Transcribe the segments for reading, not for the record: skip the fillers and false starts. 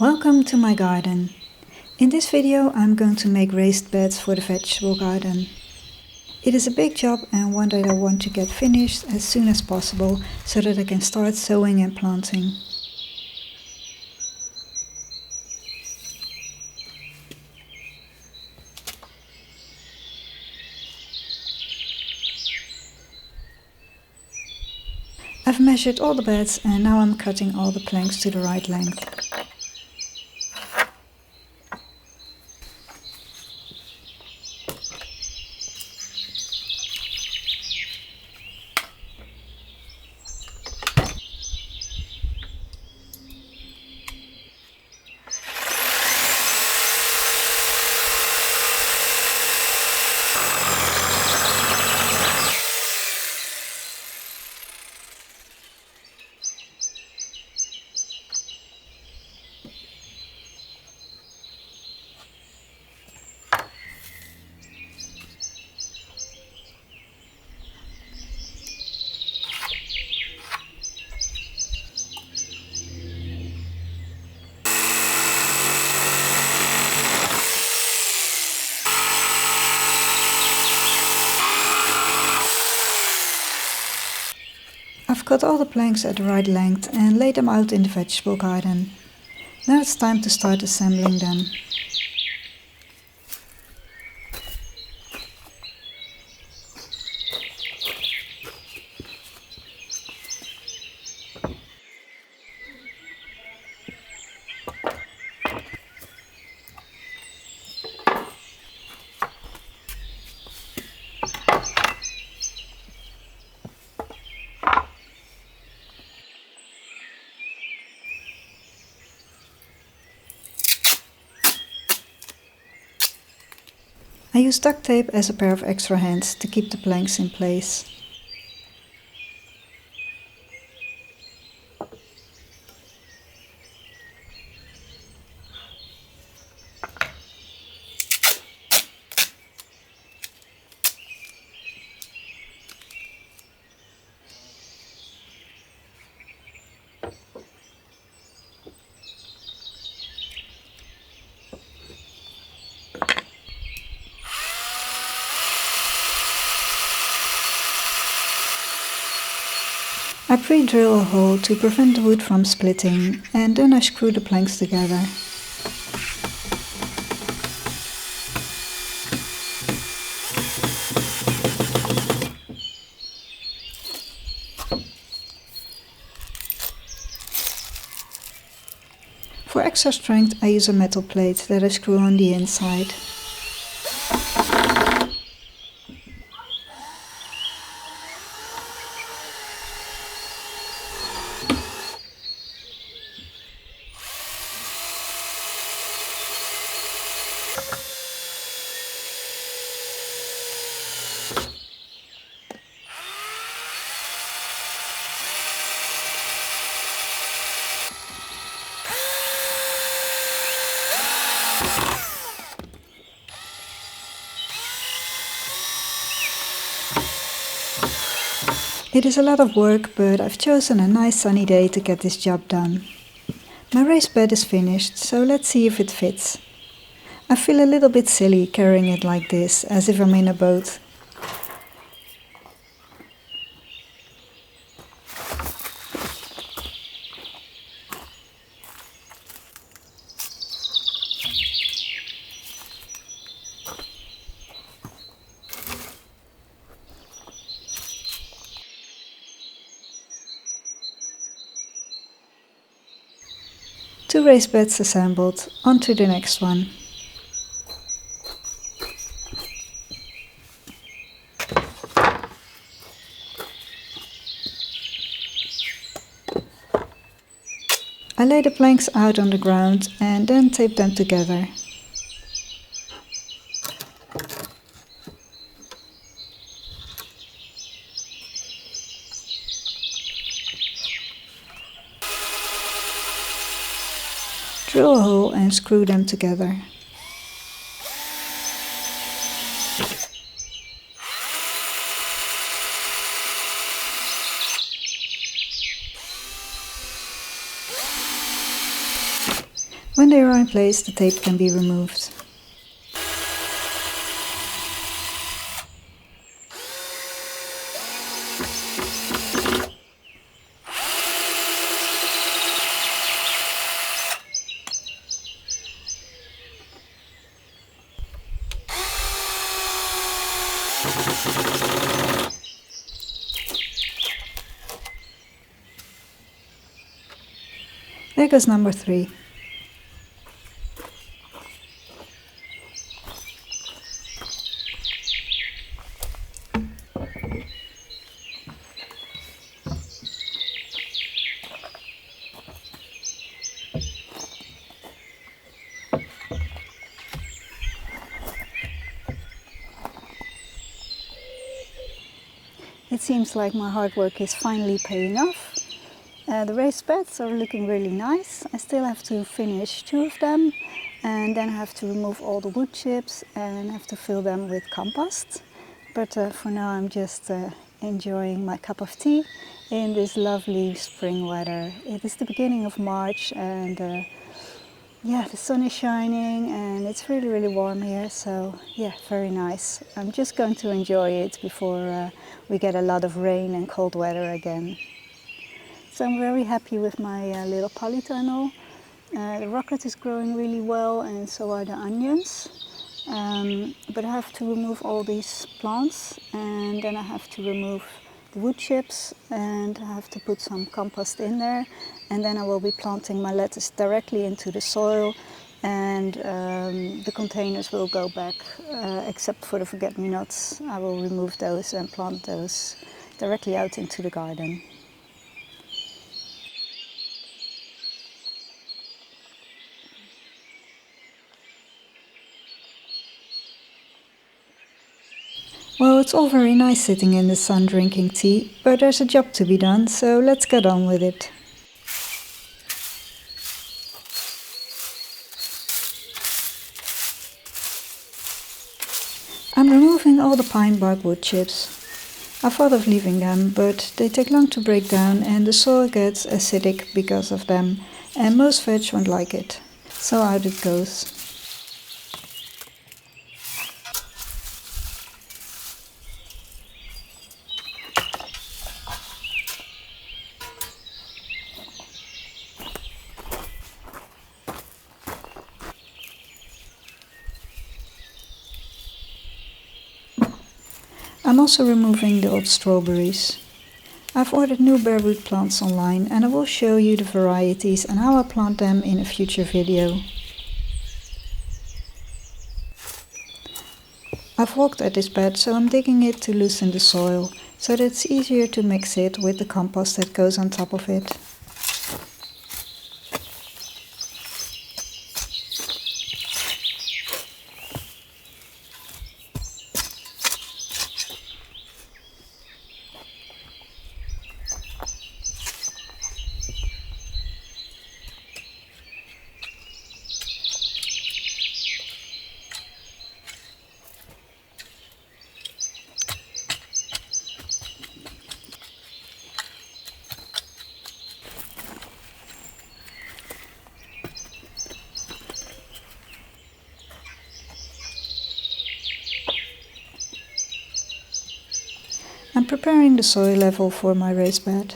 Welcome to my garden. In this video I'm going to make raised beds for the vegetable garden. It is a big job and one that I want to get finished as soon as possible so that I can start sowing and planting. I've measured all the beds and now I'm cutting all the planks to the right length. I've cut all the planks at the right length and laid them out in the vegetable garden. Now it's time to start assembling them. I use duct tape as a pair of extra hands to keep the planks in place. I pre-drill a hole to prevent the wood from splitting and then I screw the planks together. For extra strength I use a metal plate that I screw on the inside. It is a lot of work, but I've chosen a nice sunny day to get this job done. My raised bed is finished, so let's see if it fits. I feel a little bit silly carrying it like this, as if I'm in a boat. Two raised beds assembled, on to the next one. I lay the planks out on the ground and then tape them together. Drill a hole and screw them together. When they are in place, the tape can be removed. There goes number 3. It seems like my hard work is finally paying off. The raised beds are looking really nice. I still have to finish 2 of them, and then I have to remove all the wood chips and have to fill them with compost. But for now I'm just enjoying my cup of tea in this lovely spring weather. It is the beginning of March, and yeah, the sun is shining and it's really warm here, so yeah, very nice. I'm just going to enjoy it before we get a lot of rain and cold weather again. So I'm very happy with my little polytunnel. The rocket is growing really well, and so are the onions. But I have to remove all these plants, and then I have to remove the wood chips, and I have to put some compost in there, and then I will be planting my lettuce directly into the soil, and the containers will go back, except for the forget-me-nots. I will remove those and plant those directly out into the garden. Well, it's all very nice sitting in the sun drinking tea, but there's a job to be done, so let's get on with it. I'm removing all the pine bark wood chips. I thought of leaving them, but they take long to break down and the soil gets acidic because of them, and most veg won't like it. So out it goes. I'm also removing the old strawberries. I've ordered new bare root plants online, and I will show you the varieties and how I plant them in a future video. I've walked at this bed, so I'm digging it to loosen the soil, so that it's easier to mix it with the compost that goes on top of it. I'm preparing the soil level for my raised bed.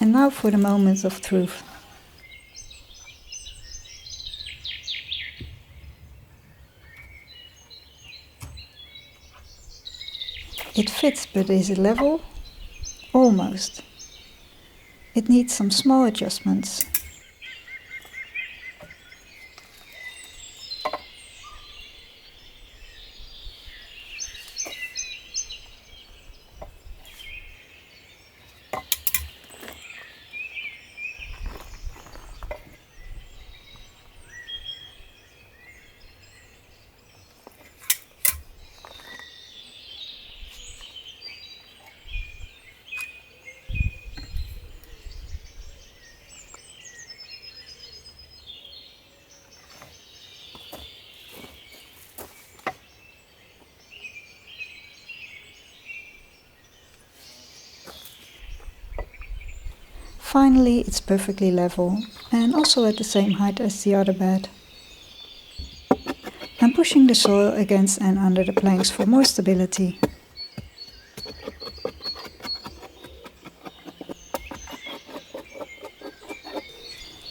And now for the moment of truth. It fits, but is it level? Almost. It needs some small adjustments. Finally, it's perfectly level and also at the same height as the other bed. I'm pushing the soil against and under the planks for more stability.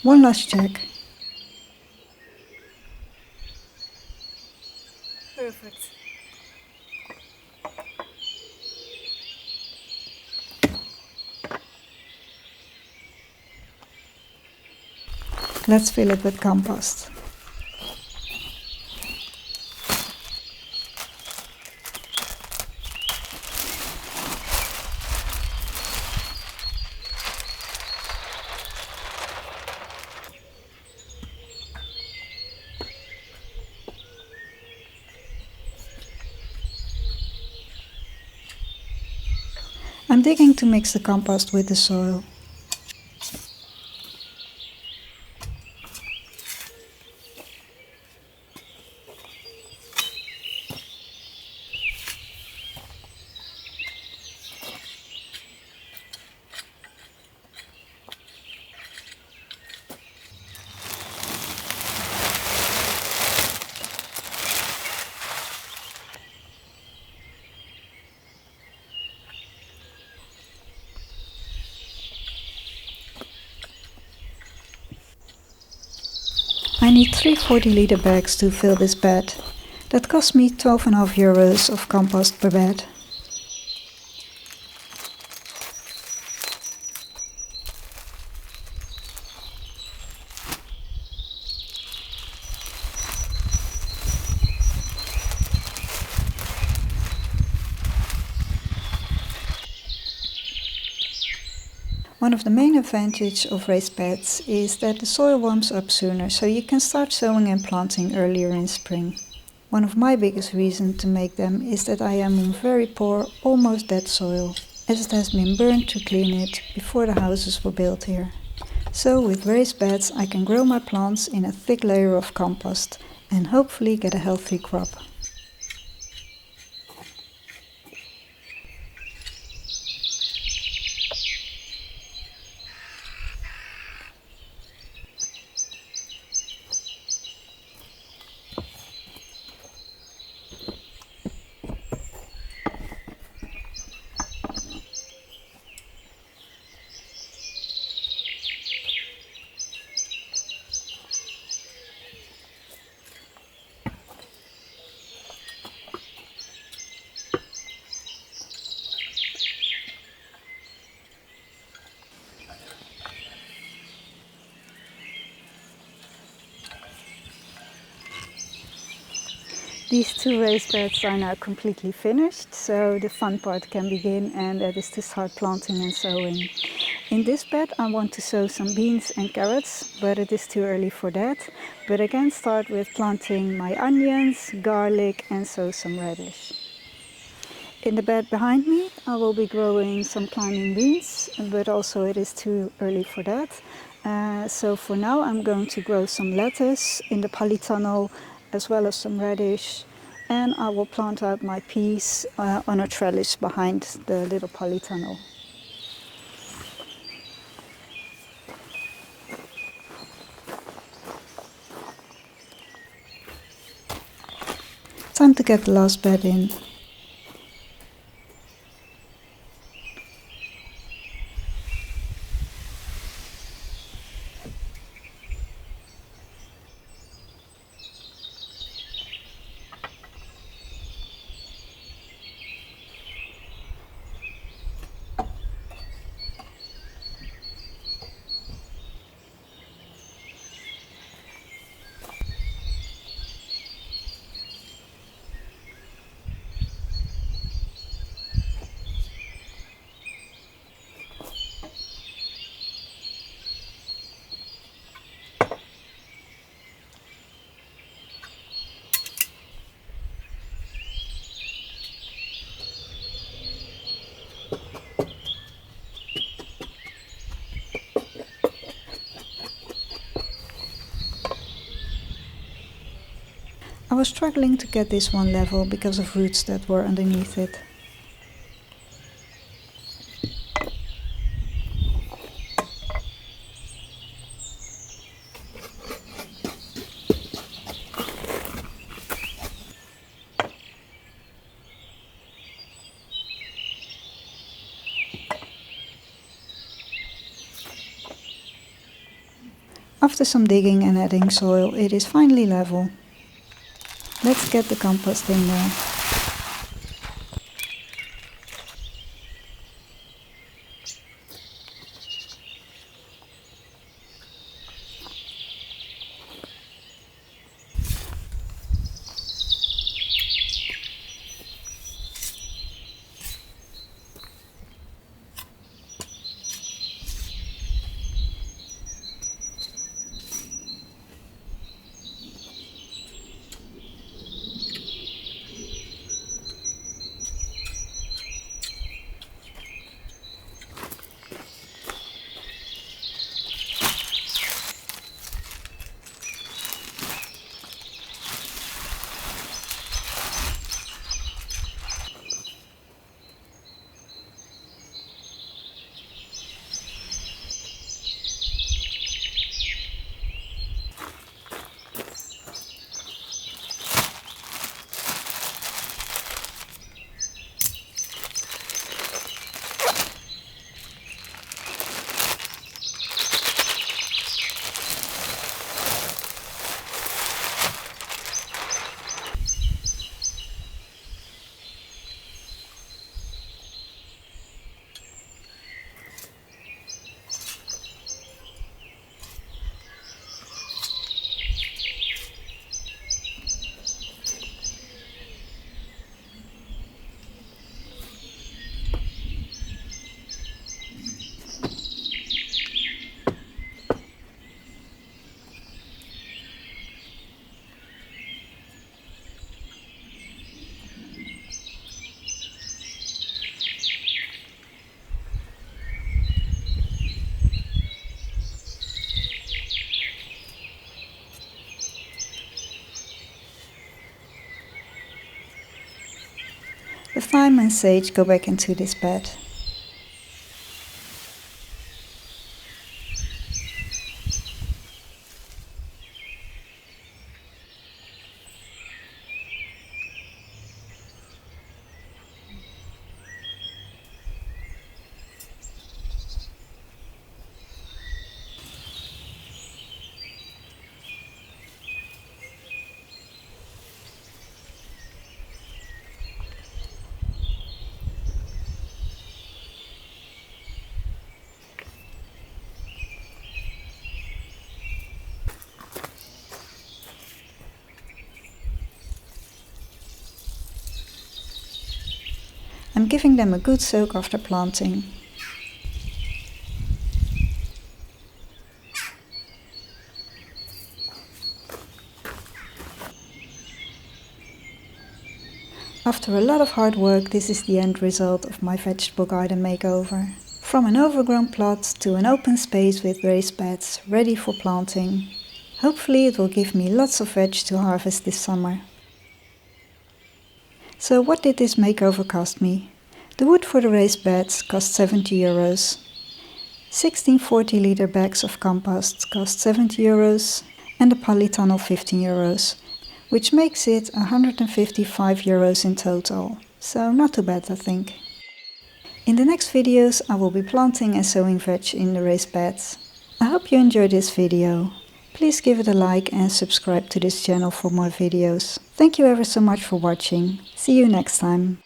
One last check. Perfect. Let's fill it with compost. I'm digging to mix the compost with the soil. I need 3 40-liter bags to fill this bed. That cost me 12,5 euros of compost per bed. One of the main advantages of raised beds is that the soil warms up sooner, so you can start sowing and planting earlier in spring. One of my biggest reasons to make them is that I am on very poor, almost dead soil, as it has been burned to clean it before the houses were built here. So with raised beds I can grow my plants in a thick layer of compost and hopefully get a healthy crop. These 2 raised beds are now completely finished, so the fun part can begin, and that is to start planting and sowing. In this bed I want to sow some beans and carrots, but it is too early for that. But I can start with planting my onions, garlic and sow some radish. In the bed behind me I will be growing some climbing beans, but also it is too early for that. So for now I'm going to grow some lettuce in the polytunnel, as well as some radish, and I will plant out my peas on a trellis behind the little polytunnel. Time to get the last bed in. I was struggling to get this one level because of roots that were underneath it. After some digging and adding soil, it is finally level. Let's get the compost in there. The thyme and sage go back into this bed. I'm giving them a good soak after planting. After a lot of hard work, this is the end result of my vegetable garden makeover. From an overgrown plot to an open space with raised beds, ready for planting. Hopefully it will give me lots of veg to harvest this summer. So what did this makeover cost me? The wood for the raised beds cost 70 euros. 16 40-liter bags of compost cost 70 euros and the polytunnel 15 euros, which makes it 155 euros in total. So not too bad, I think. In the next videos I will be planting and sowing veg in the raised beds. I hope you enjoyed this video. Please give it a like and subscribe to this channel for more videos. Thank you ever so much for watching. See you next time.